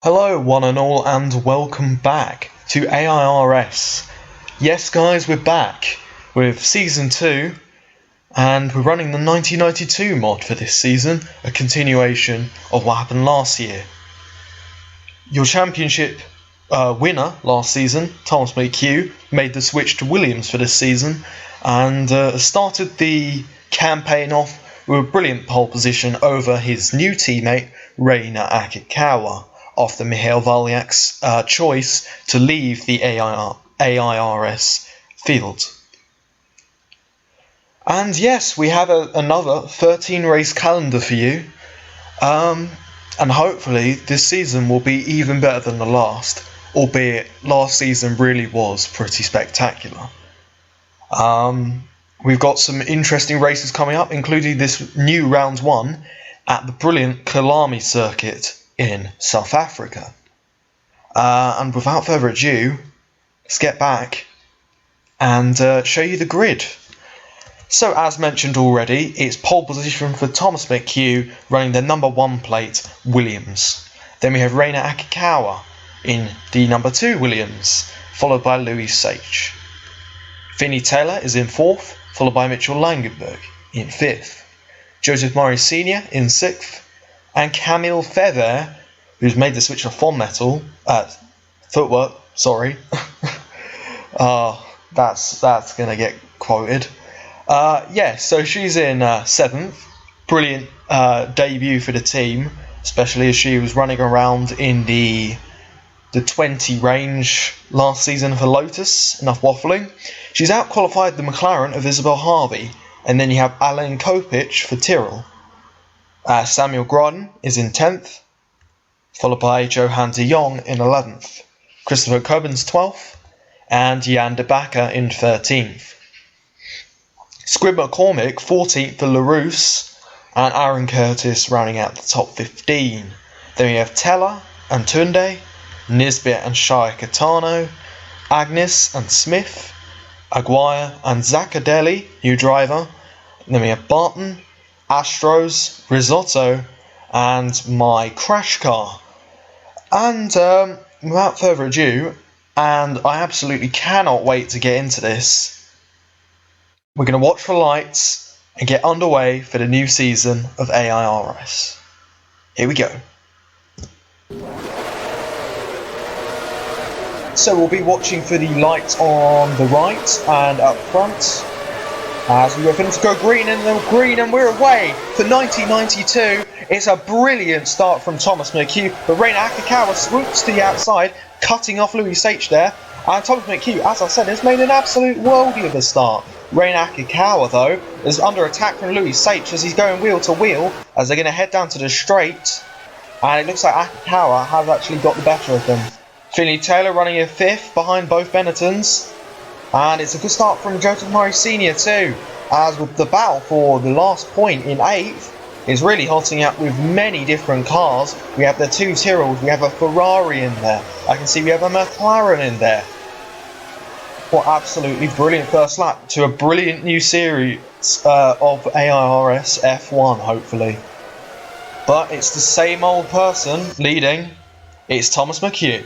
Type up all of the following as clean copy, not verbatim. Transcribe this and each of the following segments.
Hello one and all and welcome back to AIRS. Yes guys, we're back with Season 2 and we're running the 1992 mod for this season, a continuation of what happened last year. Your championship winner last season, Thomas McHugh, made the switch to Williams for this season and started the campaign off with a brilliant pole position over his new teammate Reina Akikawa, after Michael Valiak's choice to leave the AIRS field. And yes, we have another 13 race calendar for you, and hopefully this season will be even better than the last, albeit last season really was pretty spectacular. We've got some interesting races coming up, including this new round 1 at the brilliant Kyalami circuit in South Africa. And without further ado, let's get back and show you the grid. So as mentioned already, it's pole position for Thomas McHugh running the number 1 plate Williams. Then we have Reina Akikawa in the number 2 Williams, followed by Louis Sage. Vinnie Taylor is in 4th, followed by Mitchell Langenberg in 5th. Joseph Murray Sr. in 6th. And Camille Feather, who's made the switch to footwork, sorry. That's gonna get quoted. So she's in 7th. Brilliant debut for the team, especially as she was running around in the 20 range last season for Lotus. Enough waffling. She's out-qualified the McLaren of Isabel Harvey, and then you have Alain Kopich for Tyrrell. Samuel Grodin is in 10th, followed by Johan de Jong in 11th, Christopher Cubbins 12th, and Jan de Backer in 13th. Squid McCormick 14th for LaRousse, and Aaron Curtis rounding out the top 15. Then we have Teller and Tunde, Nisbet and Shai Catano, Agnes and Smith, Aguirre and Zaccadelli, new driver. Then we have Barton, Astros, Risotto, and my crash car. And without further ado, and I absolutely cannot wait to get into this, we're going to watch for lights and get underway for the new season of AIRS. Here we go. So we'll be watching for the lights on the right and up front, as we are going to go green and we're away for 1992. It's a brilliant start from Thomas McHugh, but Reina Akikawa swoops to the outside, cutting off Louis Sage there. And Thomas McHugh, as I said, has made an absolute worldie of a start. Reina Akikawa, though, is under attack from Louis Sage as he's going wheel to wheel, as they're going to head down to the straight. And it looks like Akikawa has actually got the better of them. Vinnie Taylor running in 5th behind both Benettons. And it's a good start from Joseph Murray Sr. too, as with the battle for the last point in 8th is really hotting up with many different cars. We have the 2 Tyrrells, we have a Ferrari in there, I can see we have a McLaren in there. What absolutely brilliant first lap to a brilliant new series of AIRS F1 hopefully. But it's the same old person leading, it's Thomas McHugh.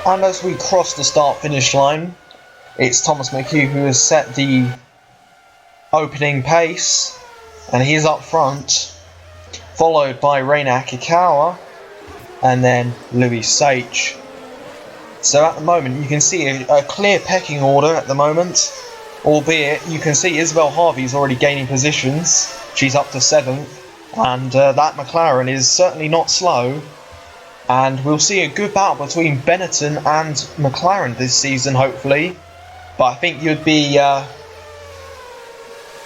And as we cross the start-finish line, it's Thomas McHugh who has set the opening pace, and he's up front, followed by Reina Akikawa, and then Louis Sage. So at the moment, you can see a clear pecking order at the moment, albeit you can see Isabel Harvey's already gaining positions. She's up to 7th, and that McLaren is certainly not slow. And we'll see a good battle between Benetton and McLaren this season, hopefully. But I think you'd be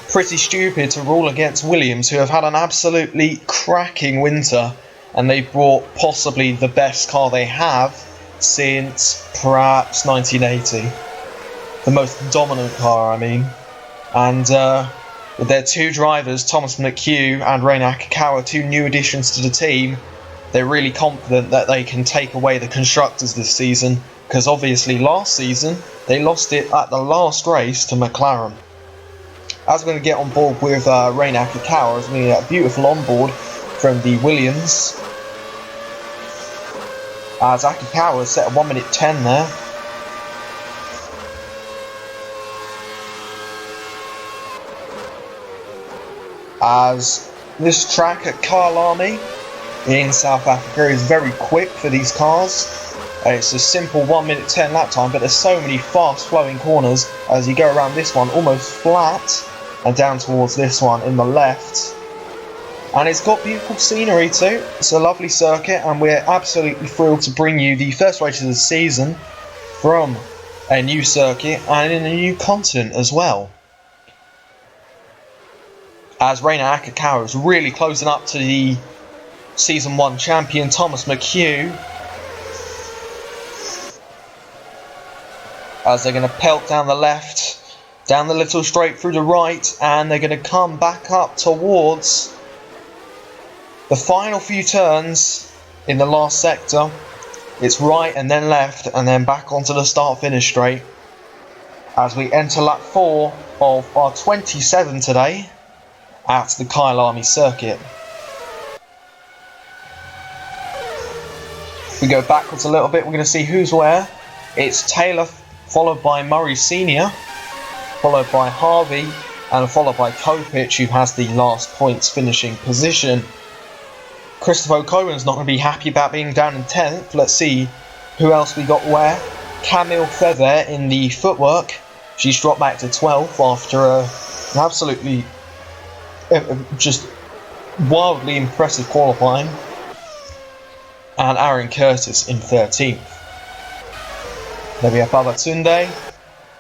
pretty stupid to rule against Williams, who have had an absolutely cracking winter. And they've brought possibly the best car they have since perhaps 1980. The most dominant car, I mean. And with their 2 drivers, Thomas McHugh and Reina Akikawa, 2 new additions to the team, they're really confident that they can take away the constructors this season, because obviously last season they lost it at the last race to McLaren. As we're going to get on board with Reina Akikawa, as we get a beautiful onboard from the Williams. As Akikawa set a 1:10 there. As this track at Kyalami in South Africa is very quick for these cars. It's a simple 1:10 lap time, but there's so many fast flowing corners as you go around this one almost flat and down towards this one in the left. And it's got beautiful scenery too. It's a lovely circuit, and we're absolutely thrilled to bring you the first race of the season from a new circuit and in a new continent as well. As Reina Akikawa is really closing up to the Season 1 champion Thomas McHugh. As they're going to pelt down the left, down the little straight through the right, and they're going to come back up towards the final few turns in the last sector. It's right and then left and then back onto the start-finish straight as we enter lap 4 of our 27 today at the Kyalami circuit. If we go backwards a little bit, we're going to see who's where. It's Taylor, followed by Murray Senior, followed by Harvey, and followed by Kopich, who has the last points finishing position. Christopher Cohen's not going to be happy about being down in 10th. Let's see who else we got where. Camille Feather in the footwork. She's dropped back to 12th after an absolutely just wildly impressive qualifying. And Aaron Curtis in 13th. Then we have Babatunde,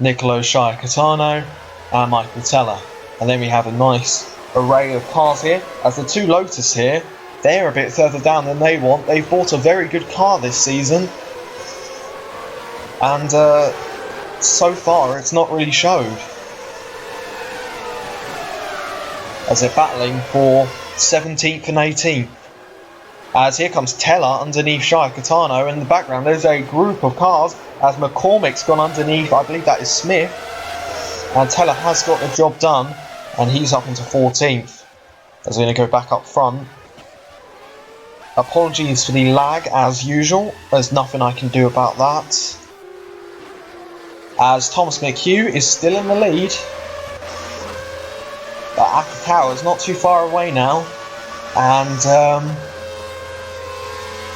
Nicolo Shire-Catano, and Michael Teller. And then we have a nice array of cars here, as the two Lotus here, they're a bit further down than they want. They've bought a very good car this season, and so far it's not really showed, as they're battling for 17th and 18th. As here comes Teller underneath Shire-Catano. In the background there's a group of cars as McCormick's gone underneath, I believe that is Smith, and Teller has got the job done and he's up into 14th. As we're going to go back up front. Apologies for the lag as usual, there's nothing I can do about that. As Thomas McHugh is still in the lead. But Akikawa is not too far away now, and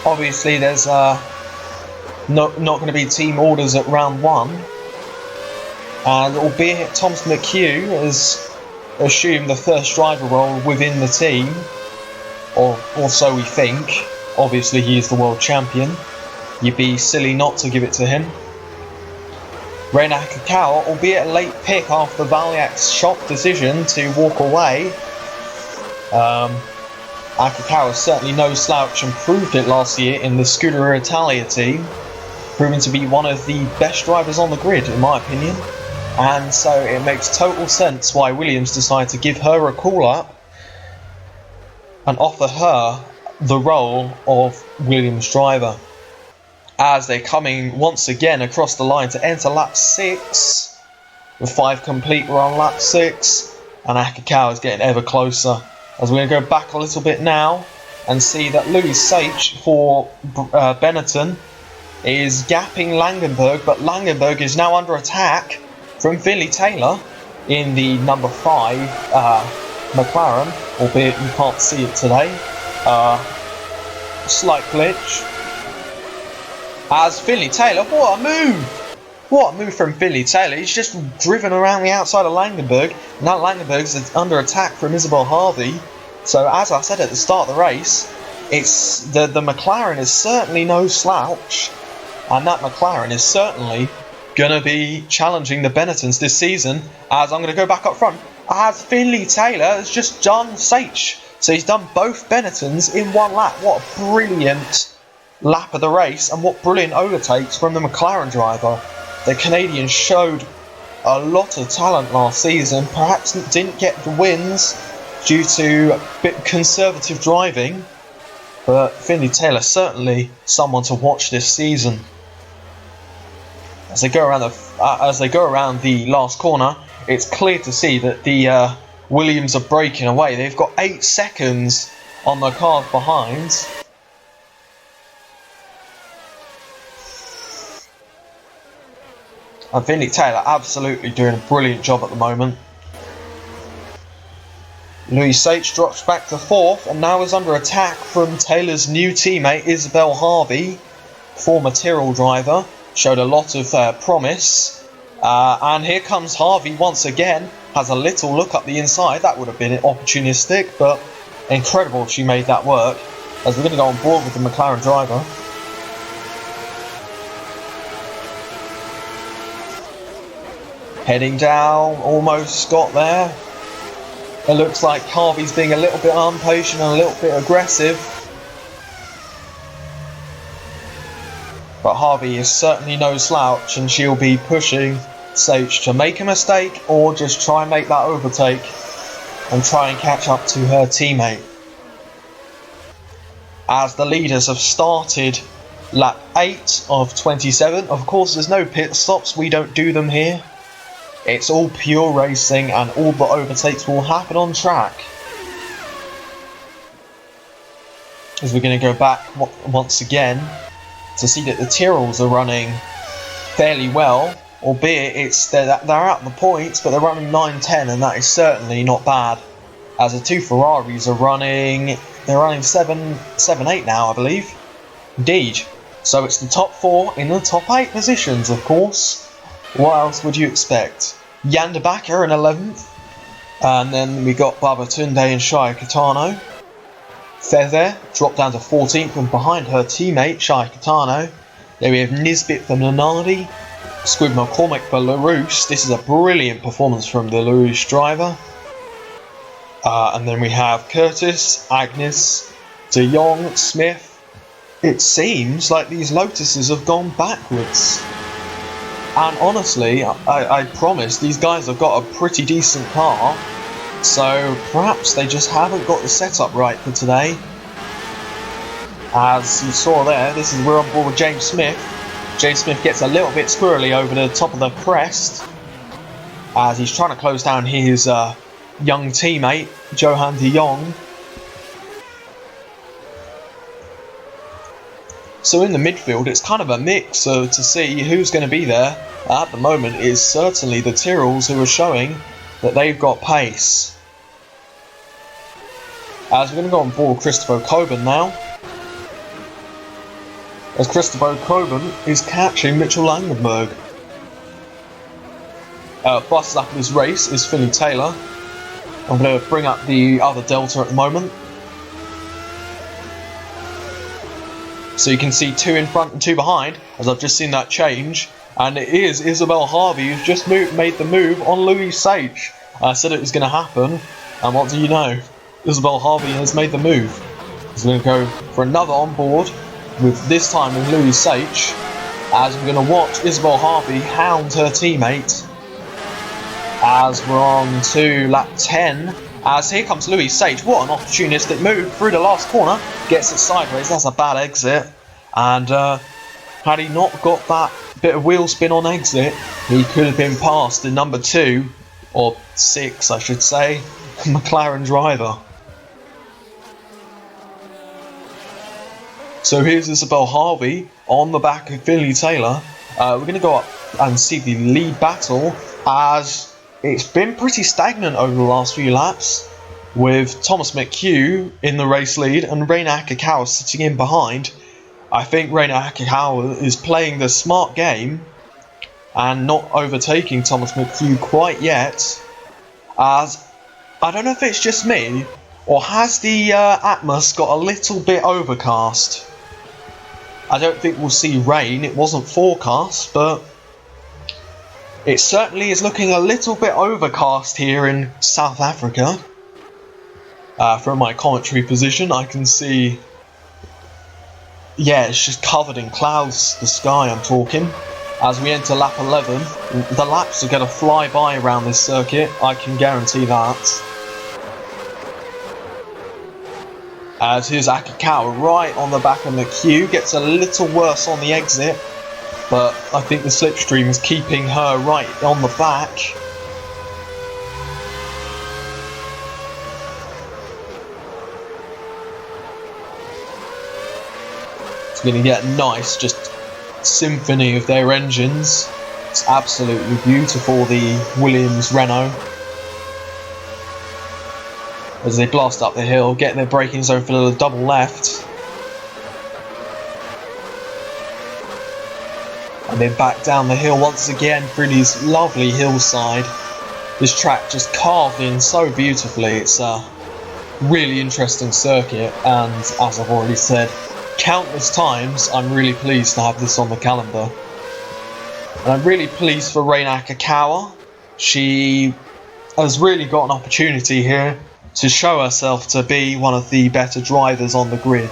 obviously there's not going to be team orders at round 1, and albeit Thomas McHugh has assumed the first driver role within the team, or so we think. Obviously he is the world champion, you'd be silly not to give it to him. Reina Akikawa, albeit a late pick after Valiak's shock decision to walk away, Akikawa is certainly no slouch and proved it last year in the Scuderia Italia team, proving to be one of the best drivers on the grid in my opinion, and so it makes total sense why Williams decided to give her a call up and offer her the role of Williams driver. As they're coming once again across the line to enter lap 6, with 5 complete, we're on lap 6, and Akikawa is getting ever closer. As we're going to go back a little bit now and see that Louis Sage for Benetton is gapping Langenberg, but Langenberg is now under attack from Finley Taylor in the number 5 McLaren, albeit you can't see it today. Slight glitch. As Finley Taylor, what a move! What a move from Finley Taylor. He's just driven around the outside of Langenberg. Now Langenberg's under attack from Isabel Harvey. So as I said at the start of the race, it's the McLaren is certainly no slouch, and that McLaren is certainly going to be challenging the Benettons this season. As I'm going to go back up front, as Finley Taylor has just done Sage. So he's done both Benettons in one lap. What a brilliant lap of the race, and what brilliant overtakes from the McLaren driver. The Canadian showed a lot of talent last season, perhaps didn't get the wins due to a bit conservative driving, but Finley Taylor certainly someone to watch this season. As they go around the last corner, it's clear to see that the Williams are breaking away. They've got 8 seconds on the cars behind. And Finley Taylor absolutely doing a brilliant job at the moment. Louis Sage drops back to 4th and now is under attack from Taylor's new teammate Isabel Harvey, former Tyrrell driver, showed a lot of promise. And here comes Harvey once again, has a little look up the inside. That would have been opportunistic, but incredible she made that work. As we're going to go on board with the McLaren driver. Heading down, almost got there. It looks like Harvey's being a little bit impatient and a little bit aggressive. But Harvey is certainly no slouch and she'll be pushing Sage to make a mistake or just try and make that overtake and try and catch up to her teammate. As the leaders have started lap 8 of 27, of course there's no pit stops, we don't do them here. It's all pure racing and all the overtakes will happen on track. As we're going to go back once again to see that the Tyrrells are running fairly well, albeit they're at the points, but they're running 9-10 and that is certainly not bad. As the two Ferraris are running, they're running 7-8 now, I believe. Indeed. So it's the top 4 in the top 8 positions, of course. What else would you expect? Jan de Backer in 11th. And then we got Babatunde and Shia Kitano. Feather dropped down to 14th and behind her teammate, Shia Kitano. Then we have Nisbet for Minardi. Squid McCormick for LaRouche. This is a brilliant performance from the LaRouche driver. And then we have Curtis, Agnes, De Jong, Smith. It seems like these Lotuses have gone backwards. And honestly, I promise, these guys have got a pretty decent car. So perhaps they just haven't got the setup right for today. As you saw there, we're on board with James Smith. James Smith gets a little bit squirrely over the top of the crest. As he's trying to close down his young teammate, Johan de Jong. So in the midfield, it's kind of a mix to see who's going to be there. At the moment, it is certainly the Tyrrells who are showing that they've got pace. As we're going to go on board Christopher Coburn now. As Christopher Coburn is catching Mitchell Langenberg. Fastest lap of this race is Finley Taylor. I'm going to bring up the other Delta at the moment. So you can see 2 in front and 2 behind, as I've just seen that change. And it is Isabel Harvey who's just made the move on Louis Sage. I said it was going to happen, and what do you know? Isabel Harvey has made the move. He's going to go for another on board, with this time with Louis Sage, as we're going to watch Isabel Harvey hound her teammate. As we're on to lap 10. As here comes Louis Sage. What an opportunistic move through the last corner. Gets it sideways. That's a bad exit. And had he not got that bit of wheel spin on exit, he could have been passed in number 2, or 6 I should say, McLaren driver. So here's Isabel Harvey on the back of Finley Taylor. We're going to go up and see the lead battle, as it's been pretty stagnant over the last few laps, with Thomas McHugh in the race lead and Reina Akikawa sitting in behind. I think Reina Akikawa is playing the smart game and not overtaking Thomas McHugh quite yet, as I don't know if it's just me, or has the Atmos got a little bit overcast. I don't think we'll see rain, it wasn't forecast, but it certainly is looking a little bit overcast here in South Africa. From my commentary position, I can see, yeah, it's just covered in clouds, the sky I'm talking. As we enter lap 11, the laps are going to fly by around this circuit, I can guarantee that. As here's Akikawa right on the back of McHugh, gets a little worse on the exit, but I think the slipstream is keeping her right on the back. It's going to get nice, just symphony of their engines. It's absolutely beautiful, the Williams Renault. As they blast up the hill, getting their braking zone for the double left. And then back down the hill once again through this lovely hillside. This track just carved in so beautifully. It's a really interesting circuit, and as I've already said countless times, I'm really pleased to have this on the calendar. And I'm really pleased for Rei Nakakawa. She has really got an opportunity here to show herself to be one of the better drivers on the grid.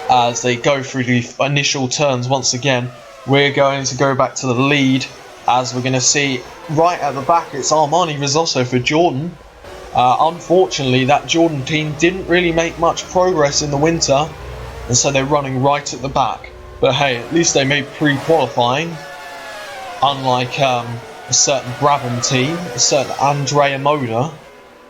As they go through the initial turns once again, we're going to go back to the lead, as we're going to see right at the back it's Armani Risotto for Jordan. Unfortunately, that Jordan team didn't really make much progress in the winter, and so they're running right at the back. But hey, at least they made pre-qualifying, unlike a certain Brabham team, a certain Andrea Moda,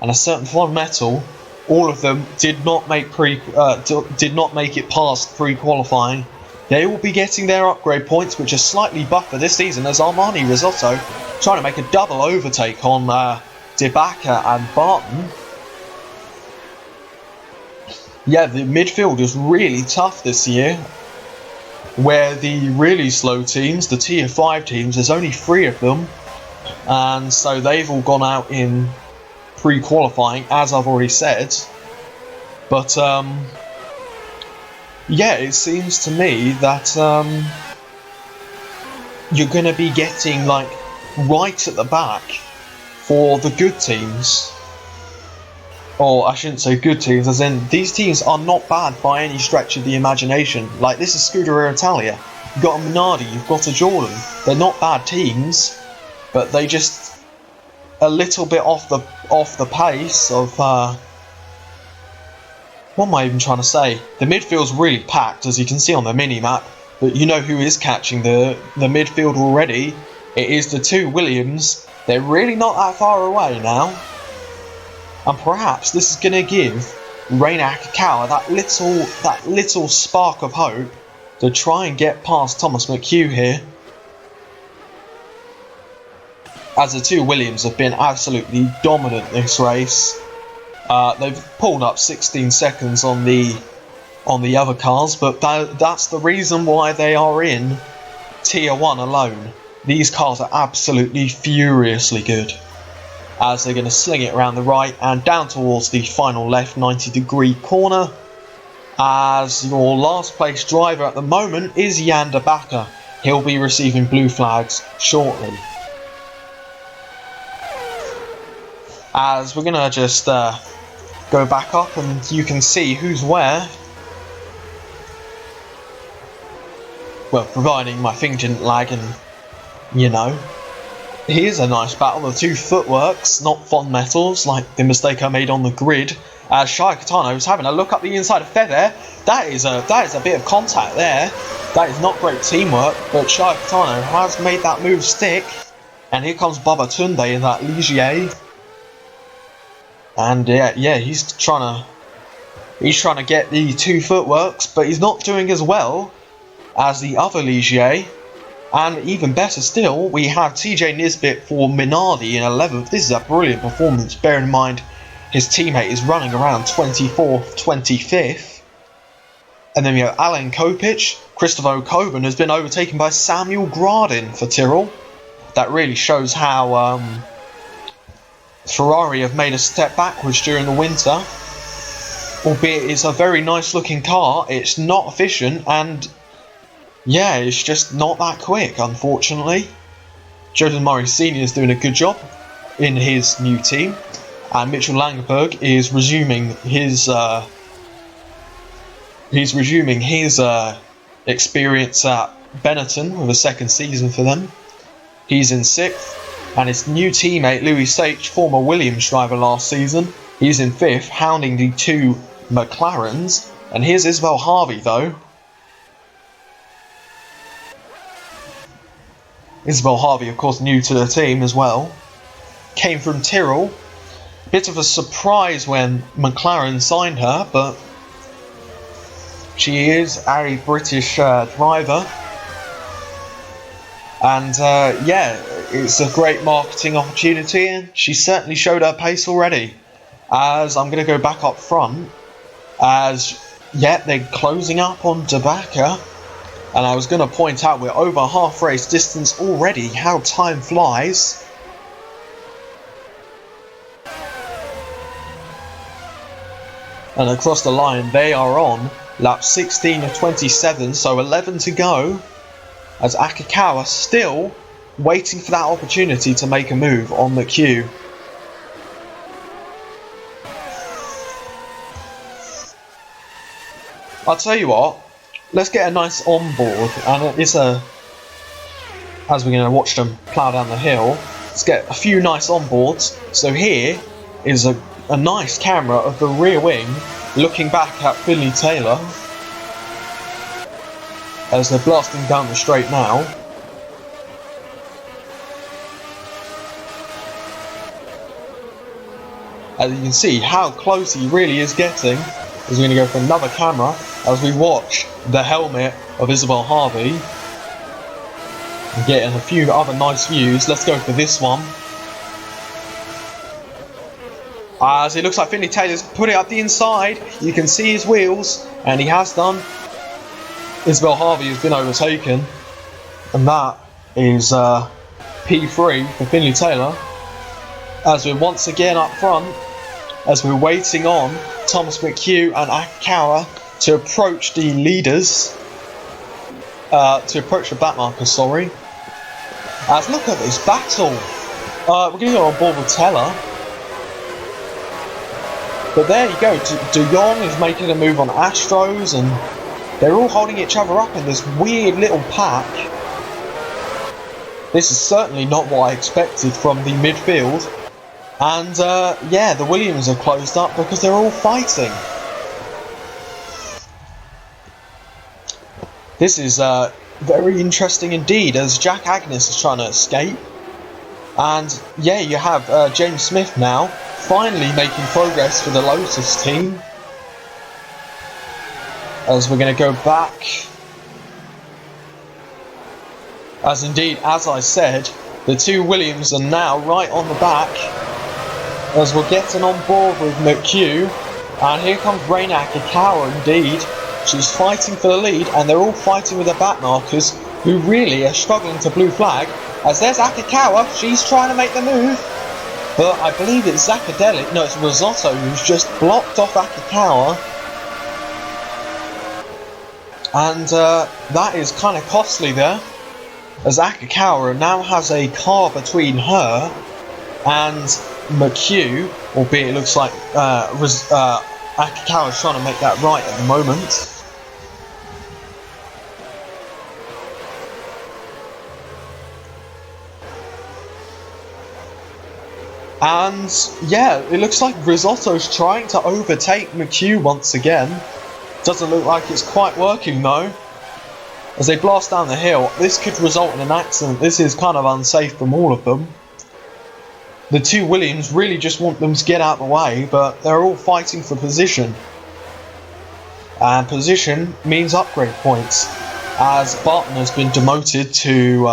and a certain Von Metal. All of them did not make it past pre-qualifying. They will be getting their upgrade points, which are slightly buffer this season, as Armani Risotto trying to make a double overtake on Debaka and Barton. Yeah, the midfield is really tough this year, where the really slow teams, the tier 5 teams, there's only 3 of them, and so they've all gone out in pre-qualifying, as I've already said. But yeah, it seems to me that you're going to be getting like right at the back for the good teams. Or I shouldn't say good teams, as in these teams are not bad by any stretch of the imagination. Like, this is Scuderia Italia. You've got a Minardi, you've got a Jordan. They're not bad teams, but they just a little bit off the pace of what am I even trying to say? The midfield's really packed, as you can see on the mini-map, but you know who is catching the midfield already. It is the 2 Williams. They're really not that far away now. And perhaps this is going to give Rei Nakakawa that little spark of hope to try and get past Thomas McHugh here. As the 2 Williams have been absolutely dominant this race. They've pulled up 16 seconds on the other cars, but that's the reason why they are in Tier 1 alone. These cars are absolutely furiously good, as they're going to sling it around the right and down towards the final left 90-degree corner, as your last place driver at the moment is Jan de Backer. He'll be receiving blue flags shortly. As we're going to just go back up and you can see who's where. Well, providing my thing didn't lag, and you know. Here's a nice battle, the 2 footworks, not Von Metals, like the mistake I made on the grid. As Shia Katano is having a look up the inside of Feather. That is a bit of contact there. That is not great teamwork, but Shia Katano has made that move stick. And here comes Baba Tunde in that Ligier. And yeah, he's trying to get the 2 footworks, but he's not doing as well as the other Ligier. And even better still, we have TJ Nisbet for Minardi in 11th. This is a brilliant performance, bearing in mind his teammate is running around 24th, 25th. And then we have Alan Kopic. Christopher Coburn has been overtaken by Samuel Gradin for Tyrrell. That really shows how Ferrari have made a step backwards during the winter. Albeit it's a very nice looking car, it's not efficient, and yeah, it's just not that quick, unfortunately. Jordan Murray Sr. is doing a good job in his new team, and Mitchell Langenberg is resuming his experience at Benetton with a 2nd season for them. He's in 6th, and his new teammate Louis Sage, former Williams driver last season, he's in 5th, hounding the 2 McLarens. And here's Isabel Harvey though. Isabel Harvey, of course, new to the team as well. Came from Tyrrell. Bit of a surprise when McLaren signed her, but she is a British driver. And yeah, it's a great marketing opportunity, and she certainly showed her pace already. As I'm going to go back up front, as yeah, they're closing up on Dabaka. And I was going to point out we're over half race distance already. How time flies. And across the line, they are on lap 16 of 27, so 11 to go. As Akikawa still waiting for that opportunity to make a move on McHugh. I'll tell you what, let's get a nice onboard, and it's as we're going to watch them plough down the hill, let's get a few nice onboards. So here is a nice camera of the rear wing looking back at Finley Taylor as they're blasting down the straight now. As you can see how close he really is getting. As we're going to go for another camera as we watch the helmet of Isabel Harvey. And getting a few other nice views. Let's go for this one. As it looks like Finley Taylor's put it up the inside. You can see his wheels, and he has done. Isabel Harvey has been overtaken, and that is P3 for Finley Taylor. As we're once again up front, as we're waiting on Thomas McHugh and Akikawa to approach the leaders, to approach the backmarkers, sorry. As look at this battle. We're going to go on board with Teller. But there you go, De Jong is making a move on Astros, and they're all holding each other up in this weird little pack. This is certainly not what I expected from the midfield. And yeah, the Williams are closed up because they're all fighting. This is very interesting indeed, as Jack Agnes is trying to escape. And yeah, you have James Smith now finally making progress for the Lotus team. As we're going to go back. As indeed, as I said, the two Williams are now right on the back. As we're getting on board with McHugh. And here comes Reina Akikawa indeed. She's fighting for the lead, and they're all fighting with the back markers, who really are struggling to blue flag. As there's Akikawa, she's trying to make the move. But I believe it's Zacadelic, no, it's Risotto who's just blocked off Akikawa. And that is kind of costly there. As Akikawa now has a car between her and McHugh, albeit it looks like Akikawa's trying to make that right at the moment. And yeah, it looks like Risotto's trying to overtake McHugh once again. Doesn't look like it's quite working though. As they blast down the hill, this could result in an accident. This is kind of unsafe from all of them. The two Williams really just want them to get out of the way, but they're all fighting for position. And position means upgrade points, as Barton has been demoted to...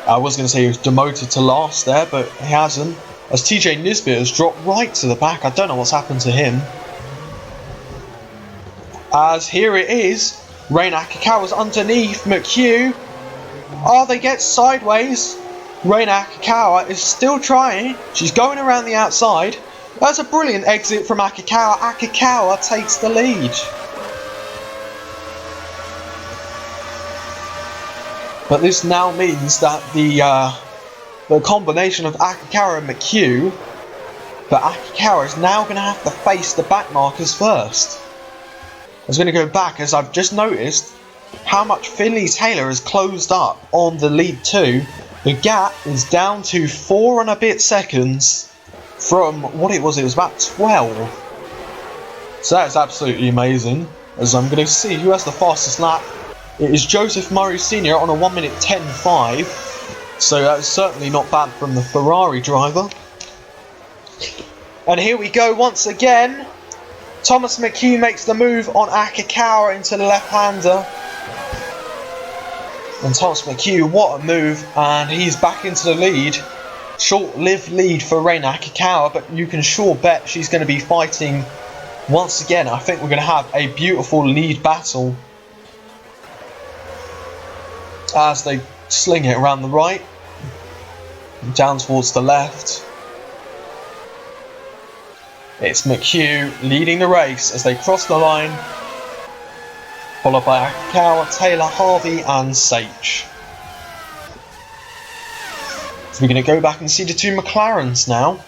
I was going to say he was demoted to last there, but he hasn't. As TJ Nisbet has dropped right to the back. I don't know what's happened to him. As here it is. Reina Akikawa's underneath McHugh. Oh, they get sideways. Reina Akikawa is still trying. She's going around the outside. That's a brilliant exit from Akikawa. Akikawa takes the lead. But this now means that the combination of Akikawa and McHugh, but Akikawa is now going to have to face the back markers first. I was going to go back, as I've just noticed how much Finley Taylor has closed up on the lead 2. The gap is down to 4 and a bit seconds from what it was about 12. So that is absolutely amazing. As I'm going to see who has the fastest lap. It is Joseph Murray Sr. on a 1 minute 10.5. So that's certainly not bad from the Ferrari driver. And here we go once again. Thomas McHugh makes the move on Akikawa into the left-hander. And Thomas McHugh, what a move, and he's back into the lead. Short-lived lead for Reina Akikawa, but you can sure bet she's going to be fighting once again. I think we're going to have a beautiful lead battle as they sling it around the right, down towards the left. It's McHugh leading the race as they cross the line, followed by Akikawa, Taylor, Harvey and Sage. So we're going to go back and see the two McLarens now.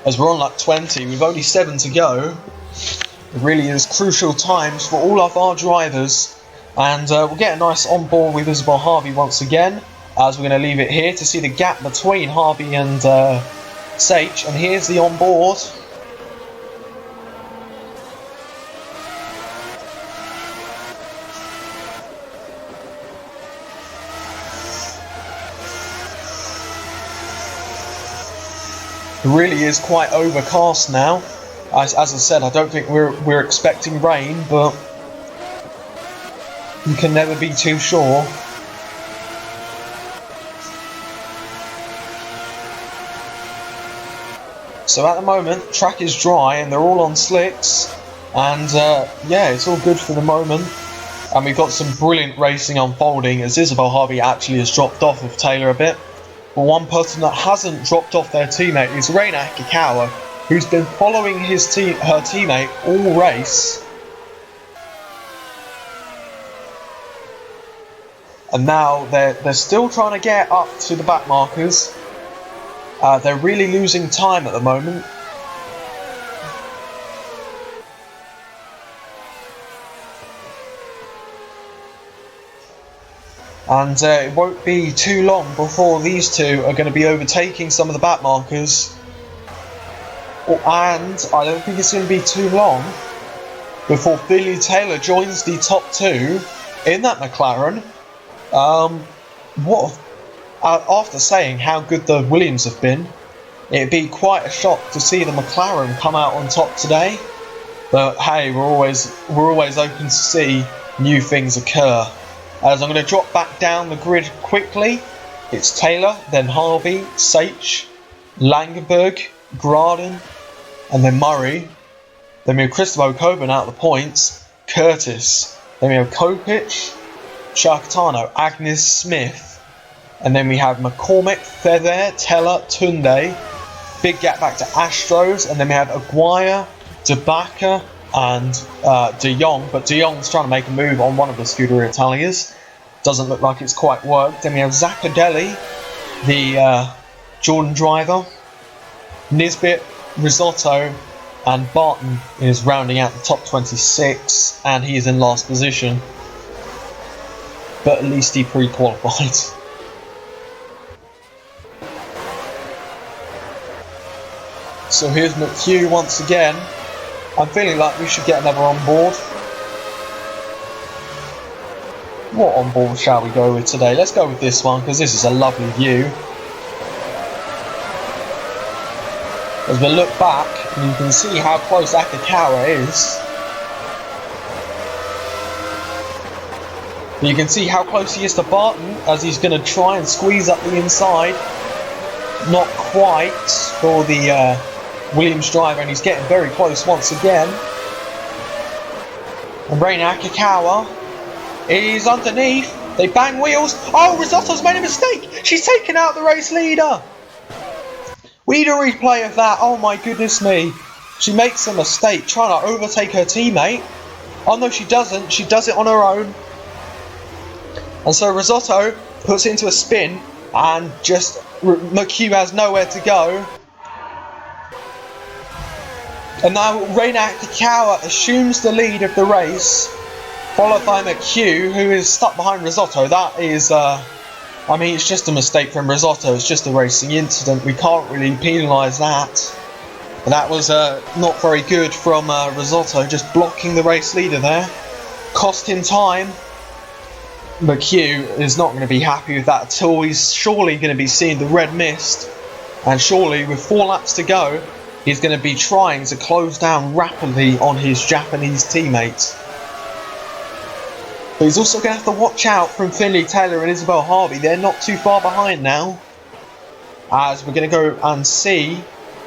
As we're on lap 20, we've only 7 to go. It really is crucial times for all of our drivers. And we'll get a nice on-board with Isabel Harvey once again, as we're going to leave it here to see the gap between Harvey and Sage. And here's the on-board. It really is quite overcast now. As I said, I don't think we're expecting rain, but you can never be too sure. So at the moment, track is dry and they're all on slicks, and yeah, it's all good for the moment. And we've got some brilliant racing unfolding as Isabel Harvey actually has dropped off of Taylor a bit. But one person that hasn't dropped off their teammate is Reina Akikawa, who's been following her teammate all race. And now they're still trying to get up to the back markers. They're really losing time at the moment. And it won't be too long before these two are going to be overtaking some of the back markers. And I don't think it's going to be too long before Billy Taylor joins the top 2 in that McLaren. After saying how good the Williams have been, it'd be quite a shock to see the McLaren come out on top today. But hey, we're always open to see new things occur. As I'm going to drop back down the grid quickly, it's Taylor, then Harvey, Sage, Langenberg, Graden, and then Murray. Then we have Cristobal Coburn out of the points, Curtis. Then we have Kopich, Chakatano, Agnes Smith. And then we have McCormick, Feather, Teller, Tunde. Big gap back to Astros. And then we have Aguirre, DeBaca, and De Jong. But De Jong's trying to make a move on one of the Scuderia Italias. Doesn't look like it's quite worked. Then we have Zaccardelli, the Jordan driver. Nisbet, Risotto, and Barton is rounding out the top 26. And he is in last position. But at least he pre-qualified. So here's McHugh once again. I'm feeling like we should get another on board. What on board shall we go with today? Let's go with this one because this is a lovely view. As we look back, you can see how close Akikawa is. You can see how close he is to Barton as he's going to try and squeeze up the inside. Not quite for the Williams driver, and he's getting very close once again. And Reina Akikawa is underneath. They bang wheels. Oh, Risotto's made a mistake. She's taken out the race leader. We need a replay of that. Oh my goodness me. She makes a mistake trying to overtake her teammate. Oh no, she doesn't. She does it on her own. And so Risotto puts it into a spin, and just McHugh has nowhere to go. And now Reina Akikawa assumes the lead of the race, followed by McHugh, who is stuck behind Risotto. That is, I mean, it's just a mistake from Risotto. It's just a racing incident. We can't really penalise that. But that was not very good from Risotto, just blocking the race leader there. Cost him time. McHugh is not going to be happy with that at all. He's surely going to be seeing the red mist. And surely, with 4 laps to go, he's going to be trying to close down rapidly on his Japanese teammates. But he's also going to have to watch out from Finley Taylor and Isabel Harvey. They're not too far behind now. As we're going to go and see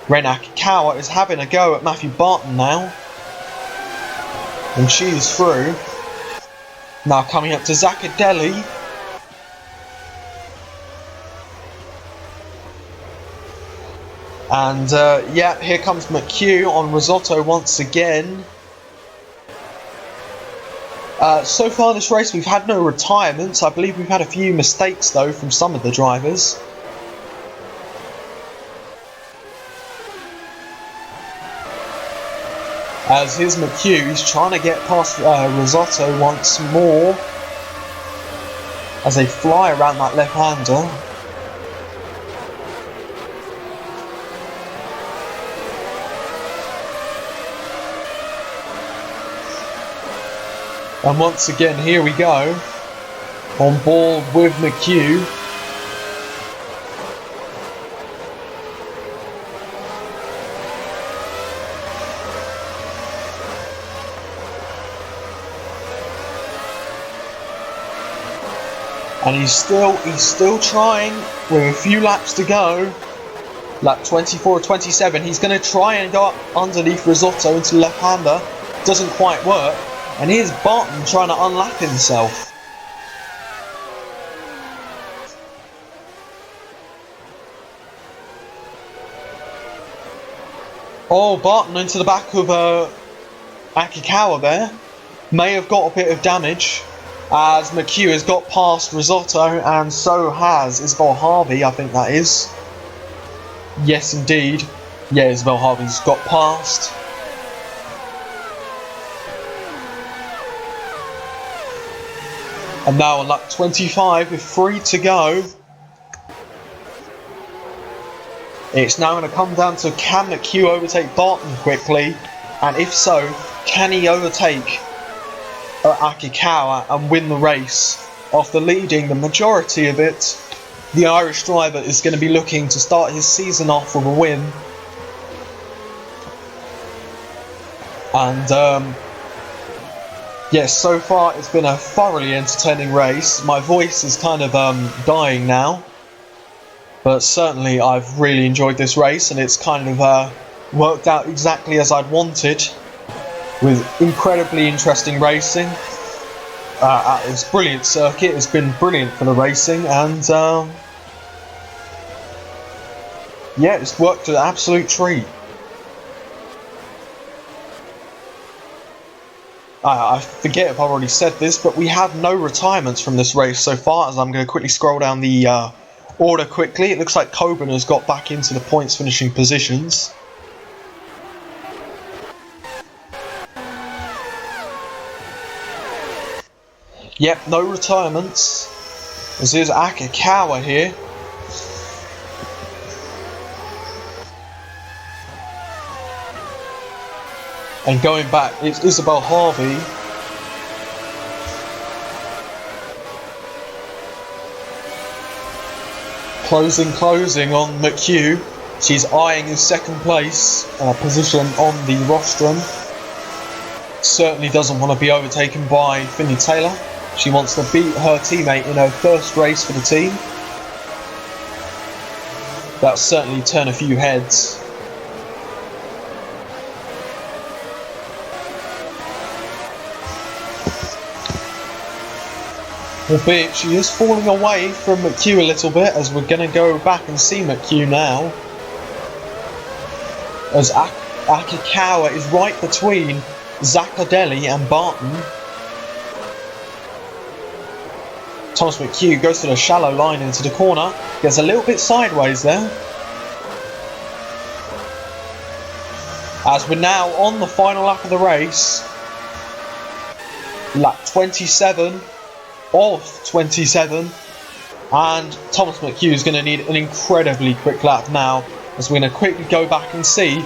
Ren Akikawa is having a go at Matthew Barton now. And she's through. Now coming up to Zaccardelli. And yeah, here comes McHugh on Risotto once again. So far this race we've had no retirements. I believe we've had a few mistakes though from some of the drivers. As here's McHugh, he's trying to get past Risotto once more. As they fly around that left-hander. And once again, here we go, on board with McHugh. And he's still trying with a few laps to go. Lap 24 or 27, he's going to try and go up underneath Risotto into left-hander. Doesn't quite work. And here's Barton trying to unlap himself. Oh, Barton into the back of Akikawa there. May have got a bit of damage. As McHugh has got past Risotto, and so has Isabel Harvey, I think that is. Yes, indeed. Yeah, Isabel Harvey's got past. And now on lap 25 with 3 to go. It's now going to come down to can McHugh overtake Barton quickly, and if so, can he overtake Akikawa and win the race? After leading the majority of it, the Irish driver is going to be looking to start his season off with a win. And yes, so far it's been a thoroughly entertaining race. My voice is kind of dying now, but certainly I've really enjoyed this race, and it's kind of worked out exactly as I'd wanted, with incredibly interesting racing. It's a brilliant circuit, it's been brilliant for the racing, and yeah, it's worked an absolute treat. I forget if I've already said this, but we have no retirements from this race so far, as I'm going to quickly scroll down the order quickly. It looks like Coburn has got back into the points finishing positions. Yep, no retirements. This is Akikawa here. And going back, it's Isabel Harvey. Closing on McHugh. She's eyeing his second place position on the rostrum. Certainly doesn't want to be overtaken by Finley Taylor. She wants to beat her teammate in her first race for the team. That'll certainly turn a few heads. Albeit she is falling away from McHugh a little bit, as we're going to go back and see McHugh now. As Akikawa is right between Zaccardelli and Barton. Thomas McHugh goes to the shallow line into the corner. Gets a little bit sideways there. As we're now on the final lap of the race. Lap 27. Of 27, and Thomas McHugh is going to need an incredibly quick lap now, as we're going to quickly go back and see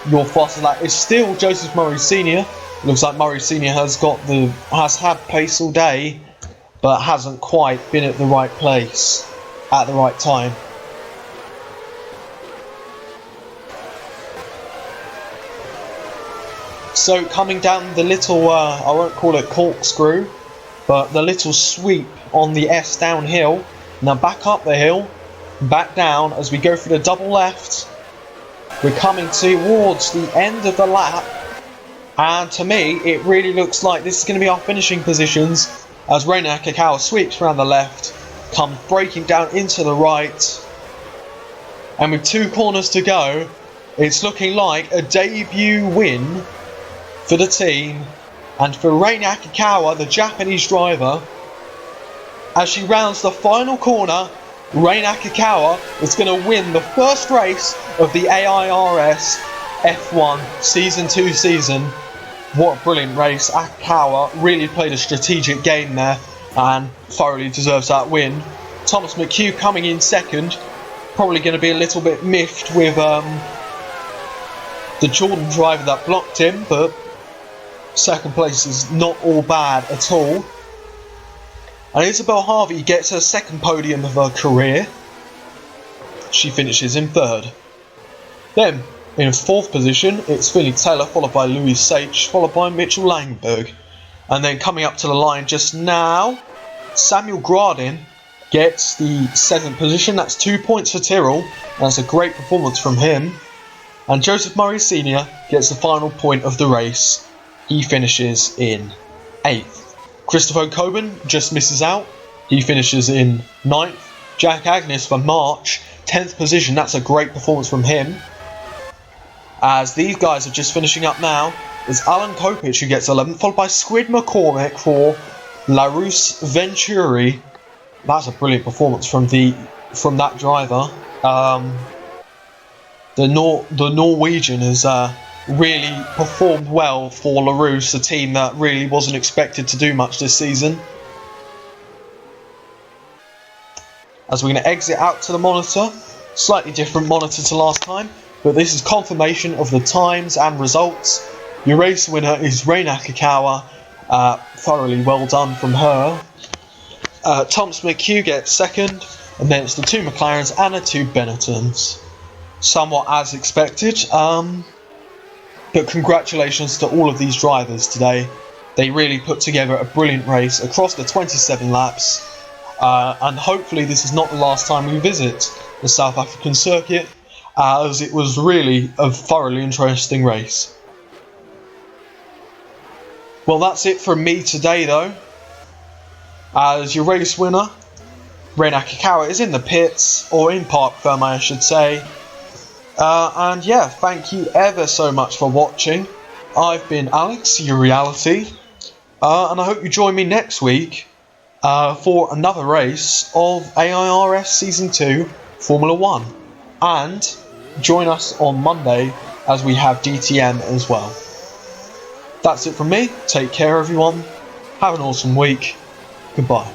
your fastest lap. It's still Joseph Murray Sr. Looks like Murray Sr. has had pace all day, but hasn't quite been at the right place at the right time. So coming down the little, I won't call it corkscrew, but the little sweep on the S downhill, now back up the hill, back down as we go for the double left. We're coming towards the end of the lap, and to me it really looks like this is going to be our finishing positions as Reina Kakao sweeps around the left, comes braking down into the right, and with 2 corners to go, it's looking like a debut win for the team and for Reina Kakao, the Japanese driver. As she rounds the final corner, Reina Kakao is going to win the first race of the AIRS F1 Season 2 season. What a brilliant race. Akikawa really played a strategic game there and thoroughly deserves that win. Thomas McHugh coming in second. Probably going to be a little bit miffed with the Jordan driver that blocked him, but second place is not all bad at all. And Isabel Harvey gets her second podium of her career. She finishes in third. Then, in fourth position, it's Philly Taylor, followed by Louis Sage, followed by Mitchell Langberg. And then coming up to the line just now, Samuel Gradin gets the 7th position. That's 2 points for Tyrrell. That's a great performance from him. And Joseph Murray Sr. gets the final point of the race. He finishes in 8th. Christopher Coben just misses out. He finishes in 9th. Jack Agnes for March, 10th position. That's a great performance from him. As these guys are just finishing up now, it's Alan Kopich who gets 11th, followed by Squid McCormick for LaRousse Venturi. That's a brilliant performance from that driver. The Norwegian has really performed well for LaRousse, a team that really wasn't expected to do much this season. As we're going to exit out to the monitor, slightly different monitor to last time, but this is confirmation of the times and results. Your race winner is Reina Kakao. Thoroughly well done from her. Thomas McHugh gets second, and then it's the 2 McLarens and the 2 Benettons. Somewhat as expected, but congratulations to all of these drivers today. They really put together a brilliant race across the 27 laps, and hopefully this is not the last time we visit the South African circuit, as it was really a thoroughly interesting race. Well, that's it from me today though. As your race winner, Reina Kakao is in the pits, or in park firm I should say. And yeah, thank you ever so much for watching. I've been Alex, Yuriality, and I hope you join me next week for another race of AIRS Season 2 Formula 1. And join us on Monday as we have DTM as well. That's it from me. Take care everyone. Have an awesome week. Goodbye.